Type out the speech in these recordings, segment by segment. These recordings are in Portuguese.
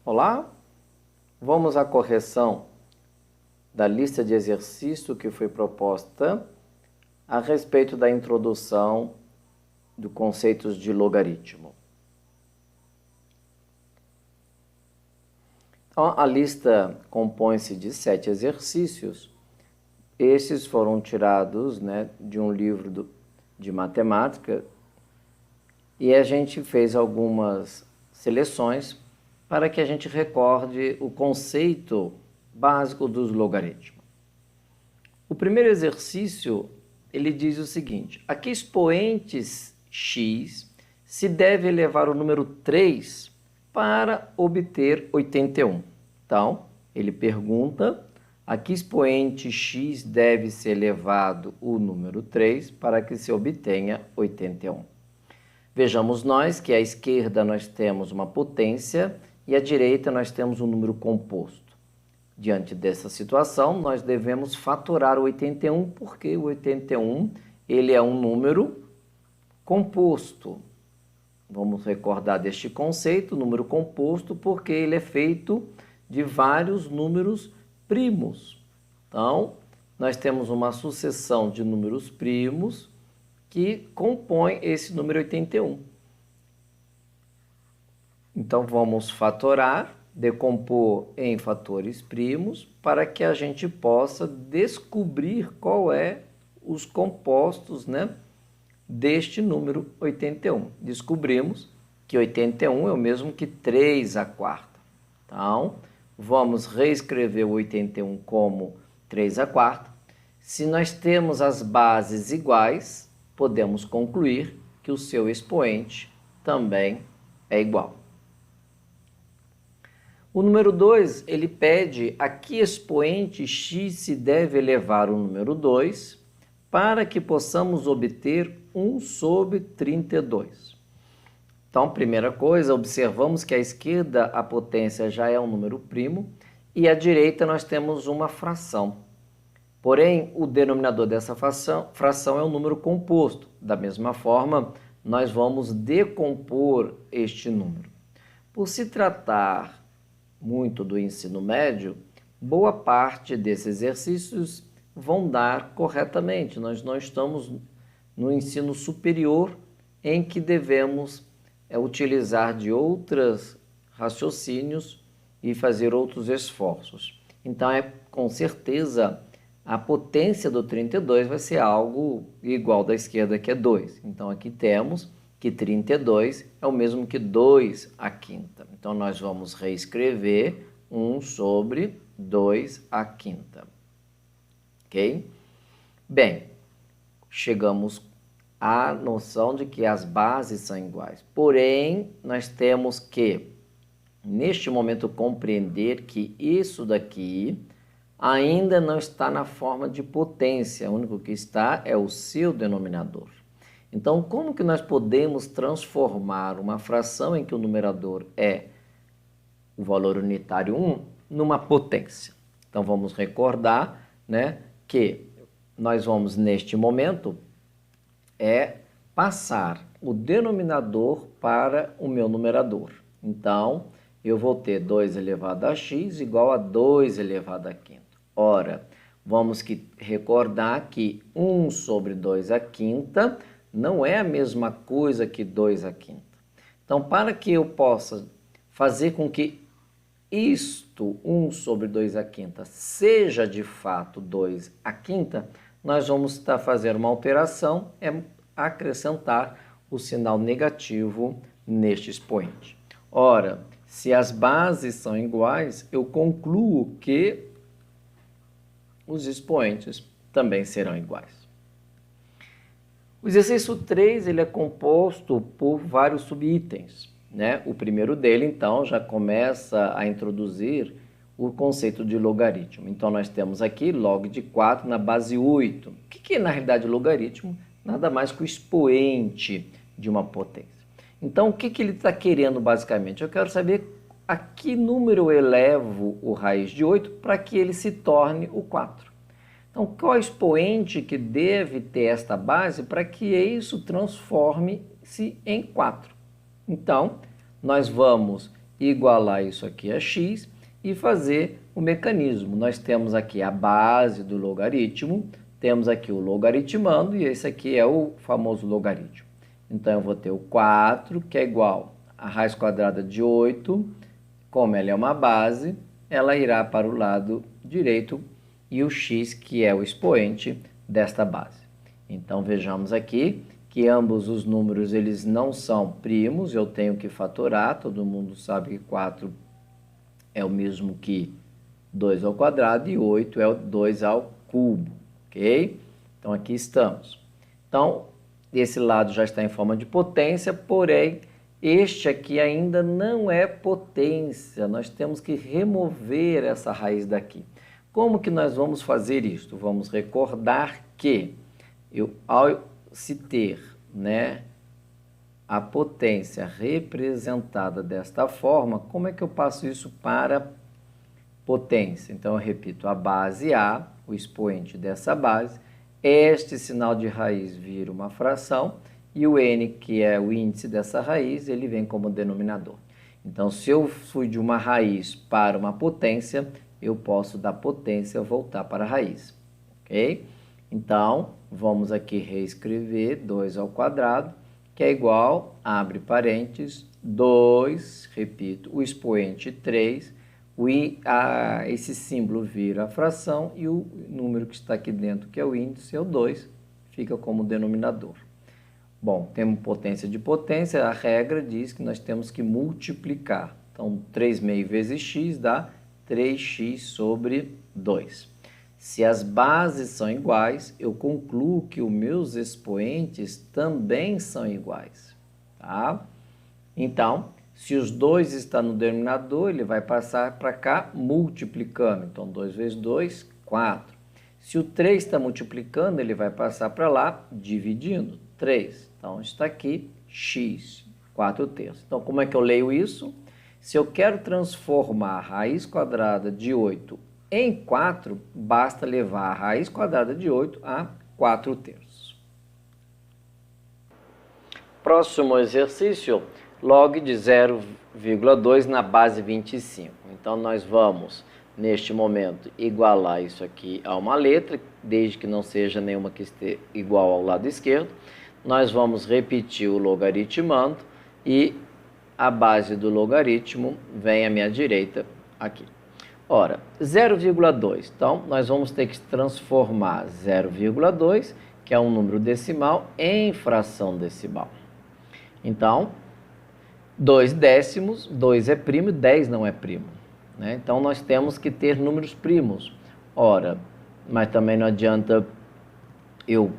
Olá, vamos à correção da lista de exercício que foi proposta a respeito da introdução dos conceitos de logaritmo. Então, a lista compõe-se de 7 exercícios. Esses foram tirados, de um livro de matemática e a gente fez algumas seleções para que a gente recorde o conceito básico dos logaritmos. O primeiro exercício, ele diz o seguinte: a que expoentes x se deve elevar o número 3 para obter 81? Então, ele pergunta a que expoente x deve ser elevado o número 3 para que se obtenha 81. Vejamos nós que à esquerda nós temos uma potência e à direita nós temos um número composto. Diante dessa situação, nós devemos fatorar o 81, porque o 81 ele é um número composto. Vamos recordar deste conceito, número composto, porque ele é feito de vários números primos. Então, nós temos uma sucessão de números primos que compõe esse número 81. Então, vamos fatorar, decompor em fatores primos, para que a gente possa descobrir qual é os compostos, deste número 81. Descobrimos que 81 é o mesmo que 3 à quarta. Então, vamos reescrever o 81 como 3 à quarta. Se nós temos as bases iguais, podemos concluir que o seu expoente também é igual. O número 2, ele pede a que expoente x se deve elevar o número 2 para que possamos obter 1 sobre 32. Então, primeira coisa, observamos que à esquerda a potência já é um número primo e à direita nós temos uma fração. Porém, o denominador dessa fração é um número composto. Da mesma forma, nós vamos decompor este número. Por se tratar muito do ensino médio, boa parte desses exercícios vão dar corretamente. Nós não estamos no ensino superior em que devemos utilizar de outros raciocínios e fazer outros esforços. Então, com certeza, a potência do 32 vai ser algo igual da esquerda, que é 2. Então, aqui temos que 32 é o mesmo que 2 à quinta. Então, nós vamos reescrever 1 sobre 2 à quinta. Ok? Bem, chegamos à noção de que as bases são iguais. Porém, nós temos que, neste momento, compreender que isso daqui ainda não está na forma de potência. O único que está é o seu denominador. Então, como que nós podemos transformar uma fração em que o numerador é o valor unitário 1 numa potência? Então, vamos recordar, que nós vamos, neste momento, passar o denominador para o meu numerador. Então, eu vou ter 2 elevado a x igual a 2 elevado a quinta. Ora, vamos recordar que 1 sobre 2 à quinta não é a mesma coisa que 2 à quinta. Então, para que eu possa fazer com que isto, 1 sobre 2 à quinta, seja de fato 2 à quinta, nós vamos fazer uma alteração, acrescentar o sinal negativo neste expoente. Ora, se as bases são iguais, eu concluo que os expoentes também serão iguais. O exercício 3 ele é composto por vários subitens. O primeiro dele, então, já começa a introduzir o conceito de logaritmo. Então, nós temos aqui log de 4 na base 8. O que é, na realidade, logaritmo? Nada mais que o expoente de uma potência. Então, o que ele está querendo, basicamente? Eu quero saber a que número eu elevo o raiz de 8 para que ele se torne o 4. Então, qual é o expoente que deve ter esta base para que isso transforme-se em 4? Então, nós vamos igualar isso aqui a x e fazer o mecanismo. Nós temos aqui a base do logaritmo, temos aqui o logaritmando e esse aqui é o famoso logaritmo. Então, eu vou ter o 4, que é igual a raiz quadrada de 8, como ela é uma base, ela irá para o lado direito e o x, que é o expoente desta base. Então, vejamos aqui que ambos os números eles não são primos, eu tenho que fatorar, todo mundo sabe que 4 é o mesmo que 2 ao quadrado e 8 é o 2 ao cubo, ok? Então, aqui estamos. Então, esse lado já está em forma de potência, porém, este aqui ainda não é potência, nós temos que remover essa raiz daqui. Como que nós vamos fazer isto? Vamos recordar que ao se ter, né, a potência representada desta forma, como é que eu passo isso para potência? Então, eu repito, a base A, o expoente dessa base, este sinal de raiz vira uma fração e o n, que é o índice dessa raiz, ele vem como denominador. Então, se eu fui de uma raiz para uma potência, eu posso da potência voltar para a raiz, ok? Então, vamos aqui reescrever 2 ao quadrado, que é igual, abre parênteses, 2, repito, o expoente 3, esse símbolo vira a fração e o número que está aqui dentro, que é o índice, é o 2, fica como denominador. Bom, temos potência de potência, a regra diz que nós temos que multiplicar. Então, 3/6 vezes x dá 3x sobre 2. Se as bases são iguais, eu concluo que os meus expoentes também são iguais, tá? Então, se os 2 estão no denominador, ele vai passar para cá multiplicando. Então, 2 vezes 2, 4. Se o 3 está multiplicando, ele vai passar para lá dividindo, 3. Então, está aqui x, 4/3. Então, como é que eu leio isso? Se eu quero transformar a raiz quadrada de 8 em 4, basta levar a raiz quadrada de 8 a 4/3. Próximo exercício, log de 0,2 na base 25. Então, nós vamos, neste momento, igualar isso aqui a uma letra, desde que não seja nenhuma que esteja igual ao lado esquerdo. Nós vamos repetir o logaritmando e a base do logaritmo vem à minha direita aqui. Ora, 0,2. Então, nós vamos ter que transformar 0,2, que é um número decimal, em fração decimal. Então, 2 décimos, 2 é primo e 10 não é primo, né? Então, nós temos que ter números primos. Ora, mas também não adianta eu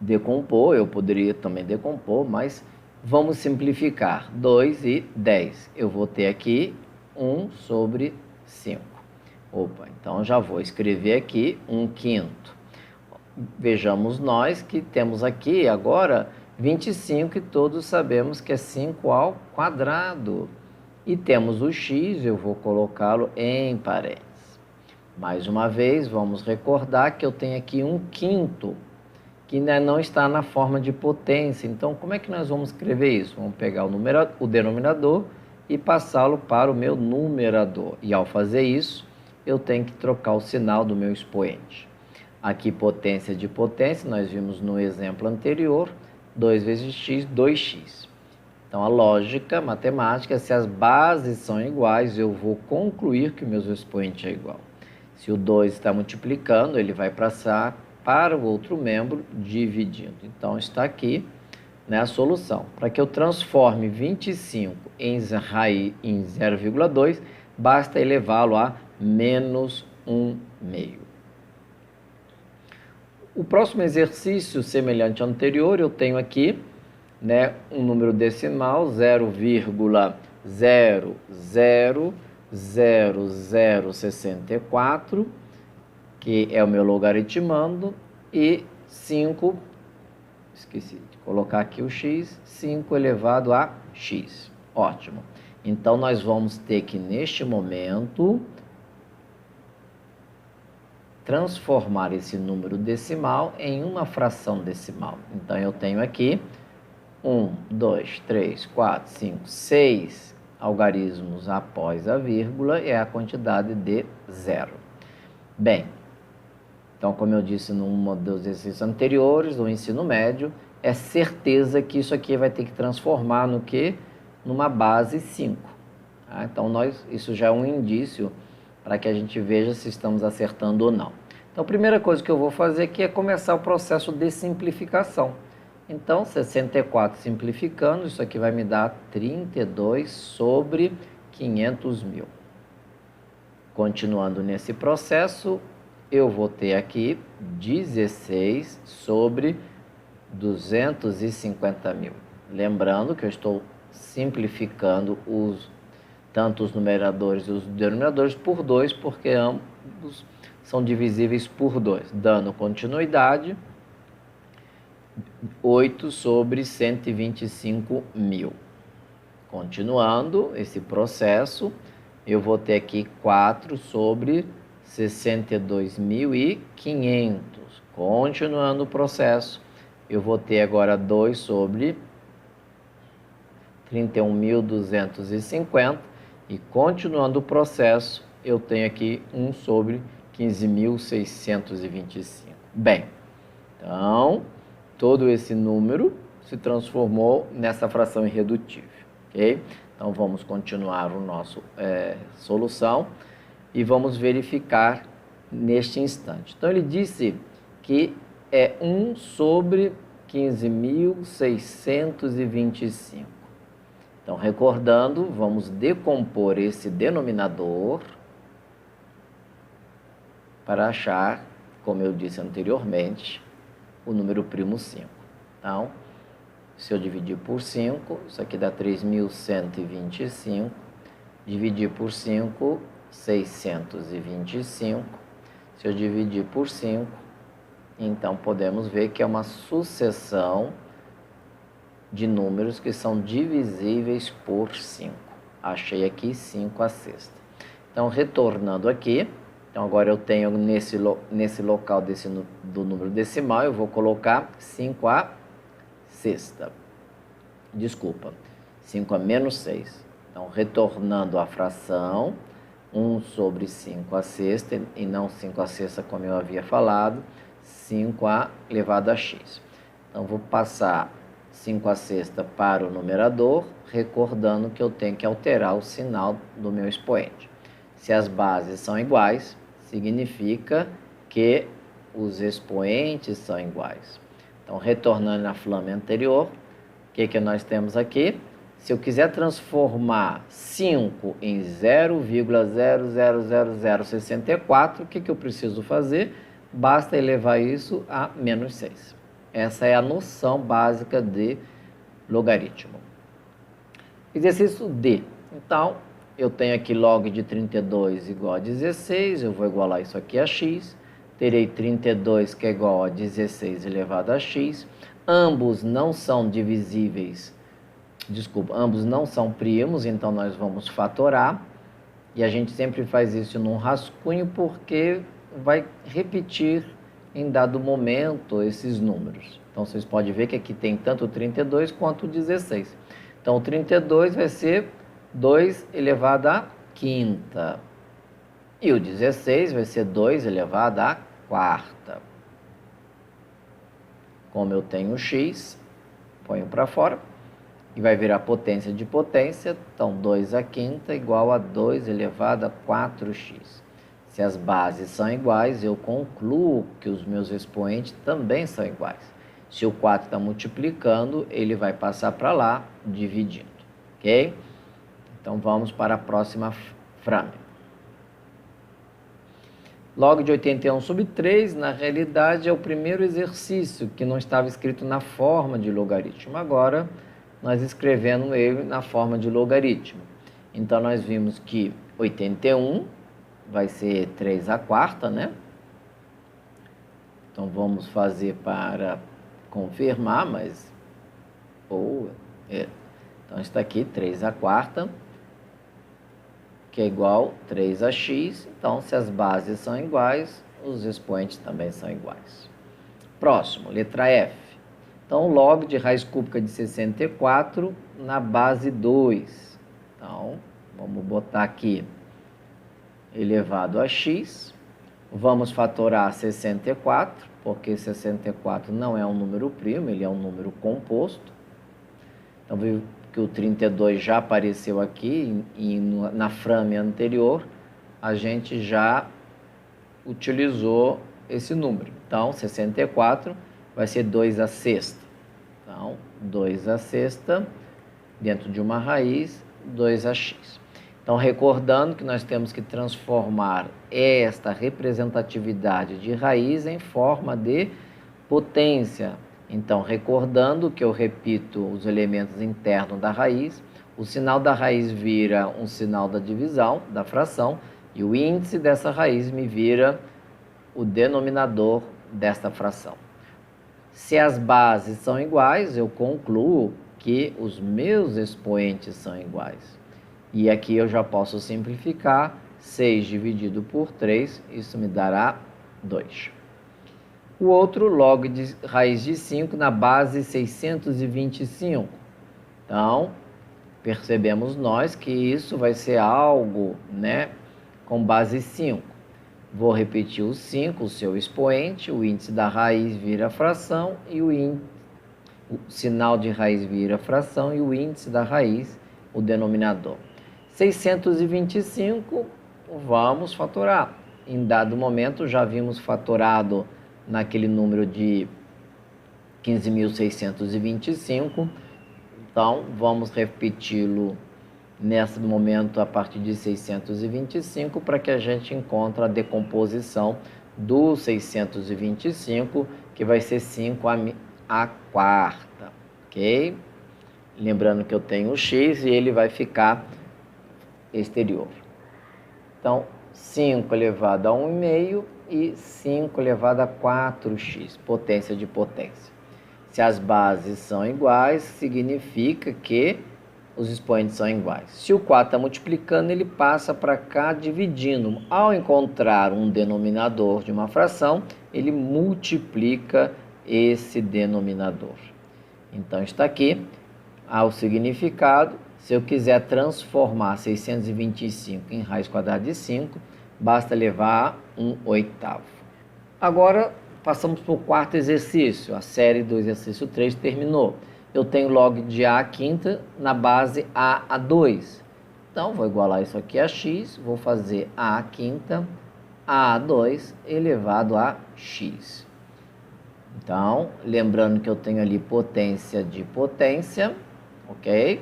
decompor, eu poderia também decompor, mas vamos simplificar. 2 e 10. Eu vou ter aqui 1 sobre 5. Opa, então já vou escrever aqui 1/5. Vejamos nós que temos aqui agora 25 e todos sabemos que é 5 ao quadrado. E temos o x, eu vou colocá-lo em parênteses. Mais uma vez, vamos recordar que eu tenho aqui 1/5, que não está na forma de potência. Então, como é que nós vamos escrever isso? Vamos pegar o denominador e passá-lo para o meu numerador. E ao fazer isso, eu tenho que trocar o sinal do meu expoente. Aqui, potência de potência, nós vimos no exemplo anterior, 2 vezes x, 2x. Então, a lógica matemática, se as bases são iguais, eu vou concluir que o meu expoente é igual. Se o 2 está multiplicando, ele vai passar para o outro membro dividindo. Então, está aqui, né, a solução. Para que eu transforme 25 em 0,2, basta elevá-lo a menos 1/2. O próximo exercício, semelhante ao anterior, eu tenho aqui, né, um número decimal, 0,000064, que é o meu logaritmando, e 5, esqueci de colocar aqui o x, 5 elevado a x. Ótimo. Então, nós vamos ter que, neste momento, transformar esse número decimal em uma fração decimal. Então, eu tenho aqui 1, 2, 3, 4, 5, 6 algarismos após a vírgula é a quantidade de zero. Bem, então, como eu disse num dos exercícios anteriores do ensino médio, é certeza que isso aqui vai ter que transformar no quê? Numa base 5. Tá? Então, isso já é um indício para que a gente veja se estamos acertando ou não. Então, a primeira coisa que eu vou fazer aqui é começar o processo de simplificação. Então, 64 simplificando, isso aqui vai me dar 32 sobre 500 mil. Continuando nesse processo, eu vou ter aqui 16 sobre 250 mil. Lembrando que eu estou simplificando tanto os numeradores e os denominadores por 2, porque ambos são divisíveis por 2. Dando continuidade, 8 sobre 125 mil. Continuando esse processo, eu vou ter aqui 4 sobre 62.500. Continuando o processo, eu vou ter agora 2 sobre 31.250. E continuando o processo, eu tenho aqui 1 sobre 15.625. Bem, então, todo esse número se transformou nessa fração irredutível, ok? Então, vamos continuar o nosso solução e vamos verificar neste instante. Então, ele disse que é 1 sobre 15.625. Então, recordando, vamos decompor esse denominador para achar, como eu disse anteriormente, o número primo 5. Então, se eu dividir por 5, isso aqui dá 3.125. Dividir por 5, 625. Se eu dividir por 5, então podemos ver que é uma sucessão de números que são divisíveis por 5. Achei aqui 5 à sexta. Então, retornando aqui, então agora eu tenho nesse local do número decimal, eu vou colocar 5 à sexta. Desculpa, 5 a menos 6. Então, retornando à fração, 1 sobre 5 à sexta, e não 5 à sexta como eu havia falado, 5 a elevado a x. Então, vou passar 5 à sexta para o numerador, recordando que eu tenho que alterar o sinal do meu expoente. Se as bases são iguais, significa que os expoentes são iguais. Então, retornando na flama anterior, o que nós temos aqui? Se eu quiser transformar 5 em 0,00064, o que eu preciso fazer? Basta elevar isso a menos 6. Essa é a noção básica de logaritmo. Exercício D. Então, eu tenho aqui log de 32 igual a 16, eu vou igualar isso aqui a x. Terei 32 que é igual a 16 elevado a x. Ambos não são divisíveis, ambos não são primos, então nós vamos fatorar. E a gente sempre faz isso num rascunho porque vai repetir em dado momento esses números. Então, vocês podem ver que aqui tem tanto o 32 quanto o 16. Então, o 32 vai ser 2 elevado à quinta. E o 16 vai ser 2 elevado à quarta. Como eu tenho x, ponho para fora. E vai virar potência de potência. Então, 2 à quinta igual a 2 elevado a 4x. Se as bases são iguais, eu concluo que os meus expoentes também são iguais. Se o 4 está multiplicando, ele vai passar para lá, dividindo. Ok? Então, vamos para a próxima frase. Log de 81 sobre 3, na realidade, é o primeiro exercício que não estava escrito na forma de logaritmo. Agora, nós escrevendo ele na forma de logaritmo. Então, nós vimos que 81 vai ser 3 à quarta, né? Então, vamos fazer para confirmar, mas... Então, está aqui 3 à quarta, que é igual a 3 a x. Então, se as bases são iguais, os expoentes também são iguais. Próximo, letra F. Então, log de raiz cúbica de 64 na base 2. Então, vamos botar aqui elevado a x. Vamos fatorar 64, porque 64 não é um número primo, ele é um número composto. Então, viu que o 32 já apareceu aqui e na frame anterior, a gente já utilizou esse número. Então, 64 vai ser 2 à sexta. Então, 2 à sexta, dentro de uma raiz, 2 a x. Então, recordando que nós temos que transformar esta representatividade de raiz em forma de potência. Então, recordando que eu repito os elementos internos da raiz, o sinal da raiz vira um sinal da divisão, da fração, e o índice dessa raiz me vira o denominador desta fração. Se as bases são iguais, eu concluo que os meus expoentes são iguais. E aqui eu já posso simplificar, 6 dividido por 3, isso me dará 2. O outro, log de raiz de 5 na base 625. Então, percebemos nós que isso vai ser algo, né, com base 5. Vou repetir o 5, o seu expoente, o índice da raiz vira fração e o sinal de raiz vira fração e o índice da raiz, o denominador. 625, vamos fatorar. Em dado momento, já vimos fatorado naquele número de 15.625. Então, vamos repeti-lo nesse momento a partir de 625 para que a gente encontre a decomposição do 625, que vai ser 5 à quarta, ok? Lembrando que eu tenho o x e ele vai ficar exterior. Então, 5 elevado a 1,5 e 5 elevado a 4x, potência de potência. Se as bases são iguais, significa que os expoentes são iguais. Se o 4 está multiplicando, ele passa para cá dividindo. Ao encontrar um denominador de uma fração, ele multiplica esse denominador. Então, está aqui o significado. Se eu quiser transformar 625 em raiz quadrada de 5, basta levar 1/8. Agora, passamos para o quarto exercício. A série do exercício 3 terminou. Eu tenho log de a à quinta na base a a 2. Então, vou igualar isso aqui a x, vou fazer a à quinta, a a 2 elevado a x. Então, lembrando que eu tenho ali potência de potência, ok?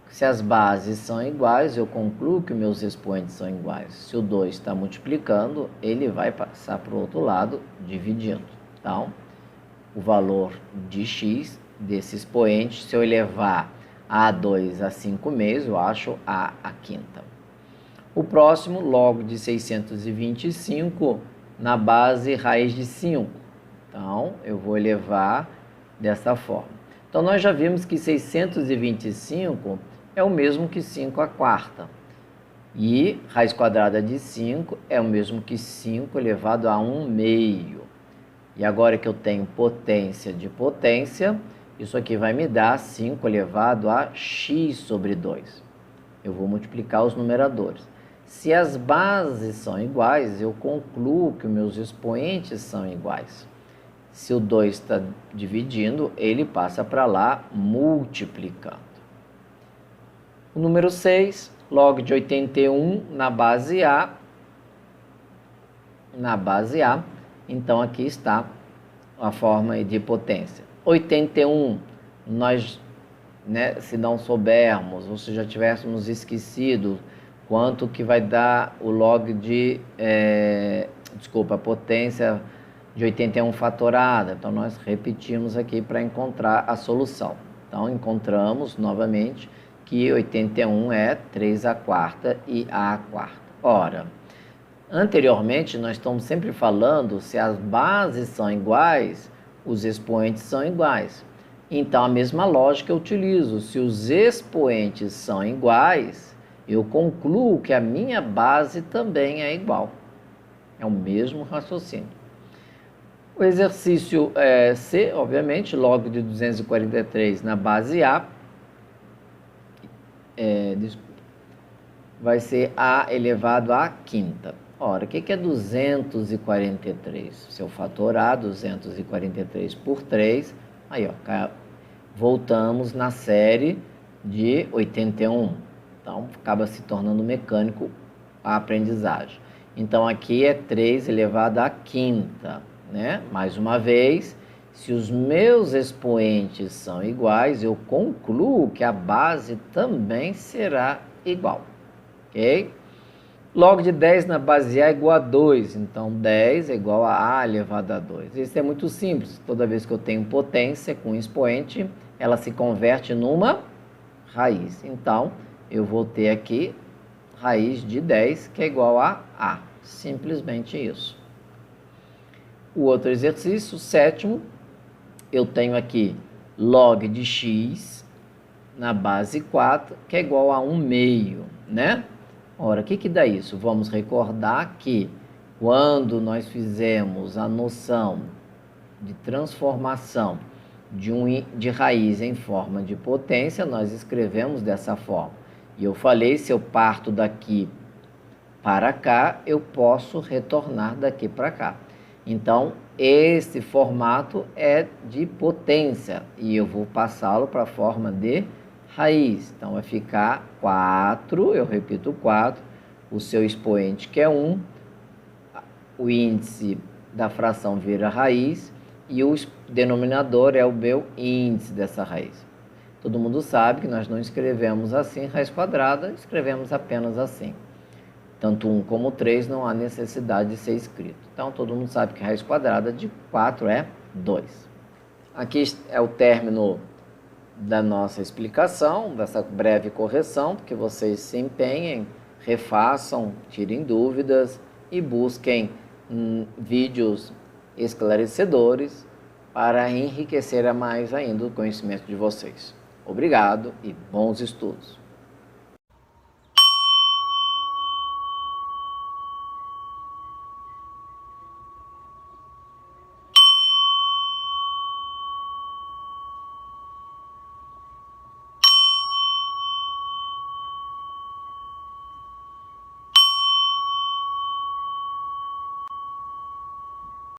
Se as bases são iguais, eu concluo que meus expoentes são iguais. Se o 2 está multiplicando, ele vai passar para o outro lado, dividindo. Então, o valor de x desse expoente, se eu elevar a 2 a 5 meses, eu acho a à quinta. O próximo, log de 625 na base raiz de 5. Então, eu vou elevar dessa forma. Então, nós já vimos que 625 é o mesmo que 5 à quarta. E raiz quadrada de 5 é o mesmo que 5 elevado a 1/2. E agora que eu tenho potência de potência, isso aqui vai me dar 5 elevado a x sobre 2. Eu vou multiplicar os numeradores. Se as bases são iguais, eu concluo que os meus expoentes são iguais. Se o 2 está dividindo, ele passa para lá multiplicando. O número 6, log de 81 na base A. Na base A, então aqui está a forma de potência. 81, nós, né, se não soubermos, ou se já tivéssemos esquecido quanto que vai dar o log de, a potência de 81 fatorada. Então, nós repetimos aqui para encontrar a solução. Então, encontramos novamente que 81 é 3 à quarta e a à quarta. Ora, anteriormente, nós estamos sempre falando se as bases são iguais, os expoentes são iguais. Então, a mesma lógica eu utilizo. Se os expoentes são iguais, eu concluo que a minha base também é igual. É o mesmo raciocínio. O exercício C, obviamente, log de 243 na base A. vai ser a elevado à quinta. Ora, o que é 243? Se eu fatorar 243 por 3, aí ó, voltamos na série de 81. Então, acaba se tornando mecânico a aprendizagem. Então, aqui é 3 elevado à quinta, né? Mais uma vez, se os meus expoentes são iguais, eu concluo que a base também será igual, ok? Log de 10 na base A é igual a 2, então 10 é igual a elevado a 2. Isso é muito simples, toda vez que eu tenho potência com expoente, ela se converte numa raiz. Então, eu vou ter aqui raiz de 10, que é igual a A. Simplesmente isso. O outro exercício, o sétimo, eu tenho aqui log de x na base 4, que é igual a 1 meio, né? Ora, o que dá isso? Vamos recordar que quando nós fizemos a noção de transformação de raiz em forma de potência, nós escrevemos dessa forma. E eu falei, se eu parto daqui para cá, eu posso retornar daqui para cá. Então, esse formato é de potência e eu vou passá-lo para a forma de raiz. Então, vai ficar 4, eu repito 4, o seu expoente que é 1, o índice da fração vira raiz e o denominador é o meu índice dessa raiz. Todo mundo sabe que nós não escrevemos assim raiz quadrada, escrevemos apenas assim. Tanto 1 como 3 não há necessidade de ser escrito. Então, todo mundo sabe que raiz quadrada de 4 é 2. Aqui é o término da nossa explicação, dessa breve correção, que vocês se empenhem, refaçam, tirem dúvidas e busquem vídeos esclarecedores para enriquecer mais ainda o conhecimento de vocês. Obrigado e bons estudos!